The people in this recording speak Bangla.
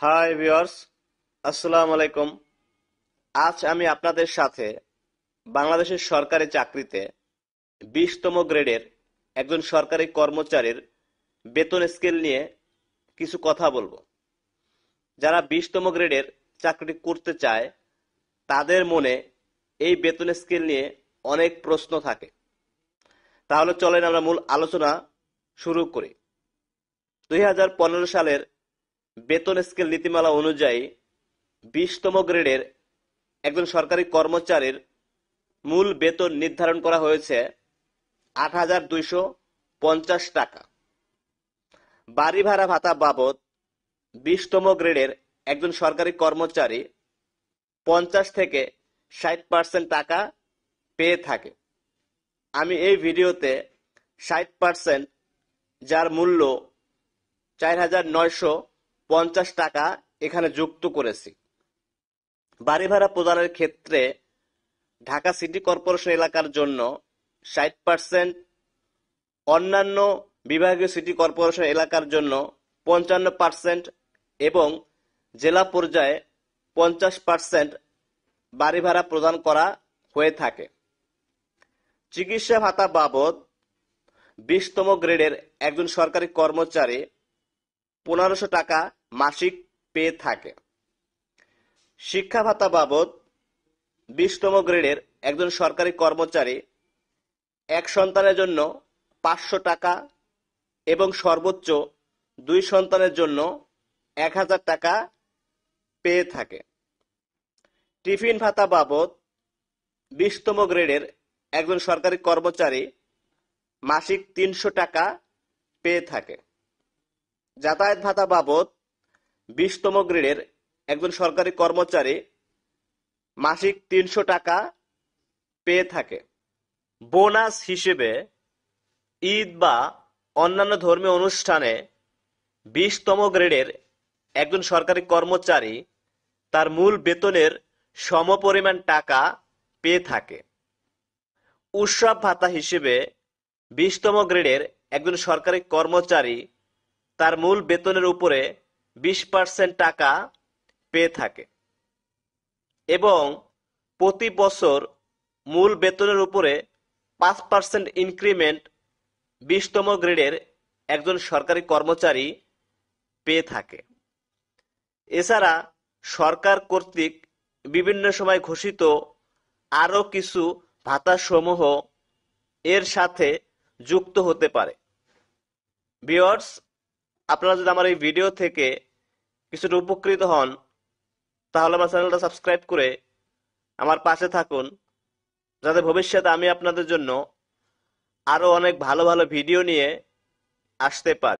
হাই ভিউয়ার্স, আসসালামু আলাইকুম। আজ আমি আপনাদের সাথে বাংলাদেশের সরকারি চাকরিতে 20তম গ্রেডের একজন সরকারি কর্মচারীর বেতন স্কেল নিয়ে কিছু কথা বলবো। যারা 20তম গ্রেডের চাকরি করতে চায় তাদের মনে এই বেতন স্কেল নিয়ে অনেক প্রশ্ন থাকে। তাহলে চলেন আমরা মূল আলোচনা শুরু করি। 2015 সালের বেতন স্কেল নীতিমালা অনুযায়ী 20তম গ্রেডের একজন সরকারি কর্মচারীর মূল বেতন নির্ধারণ করা হয়েছে 8,250 টাকা। বাড়ি ভাড়া ভাতা বাবদ 20তম গ্রেডের একজন সরকারি কর্মচারী 50 থেকে 60% টাকা পেয়ে থাকে। আমি এই ভিডিওতে 60%, যার মূল্য 4,950 টাকা এখানে যুক্ত করেছি। বাড়ি ভাড়া প্রদানের ক্ষেত্রে ঢাকা সিটি কর্পোরেশন এলাকার জন্য 60%, অন্যান্য বিভাগীয় সিটি কর্পোরেশন এলাকার জন্য 55% এবং জেলা পর্যায়ে 50% বাড়ি ভাড়া প্রদান করা হয়ে থাকে। চিকিৎসা ভাতা বাবদ 20তম গ্রেডের একজন সরকারি কর্মচারী 1500 টাকা মাসিক পেয়ে থাকে। শিক্ষা ভাতা বাবদ 20তম গ্রেডের একজন সরকারি কর্মচারী এক সন্তানের জন্য 500 টাকা এবং সর্বোচ্চ 2 সন্তানের জন্য 1000 টাকা পেয়ে থাকে। টিফিন ভাতা বাবদ 20তম গ্রেডের একজন সরকারি কর্মচারী মাসিক 300 টাকা পেয়ে থাকে। যাতায়াত ভাতা বাবদ 20তম গ্রেডের একজন সরকারি কর্মচারী মাসিক 300 টাকা পেয়ে থাকে। বোনাস হিসেবে ঈদ বা অন্যান্য ধর্মীয় অনুষ্ঠানে 20তম গ্রেডের একজন সরকারি কর্মচারী তার মূল বেতনের সমপরিমাণ টাকা পেয়ে থাকে। উৎসব ভাতা হিসেবে 20তম গ্রেডের একজন সরকারি কর্মচারী তার মূল বেতনের উপরে 20% টাকা পেয়ে থাকে এবং প্রতি বছর মূল বেতনের উপরে 5% ইনক্রিমেন্ট 20তম গ্রেডের একজন সরকারি কর্মচারী পেয়ে থাকে। এছাড়া সরকার কর্তৃক বিভিন্ন সময় ঘোষিত আরও কিছু ভাতাসমূহ এর সাথে যুক্ত হতে পারে। ভিউয়ার্স, আপনারা যদি আমার এই ভিডিও থেকে কিছুটা উপকৃত হন তাহলে আমার চ্যানেলটা সাবস্ক্রাইব করে আমার পাশে থাকুন, যাতে ভবিষ্যতে আমি আপনাদের জন্য আরো অনেক ভালো ভালো ভিডিও নিয়ে আসতে পারি।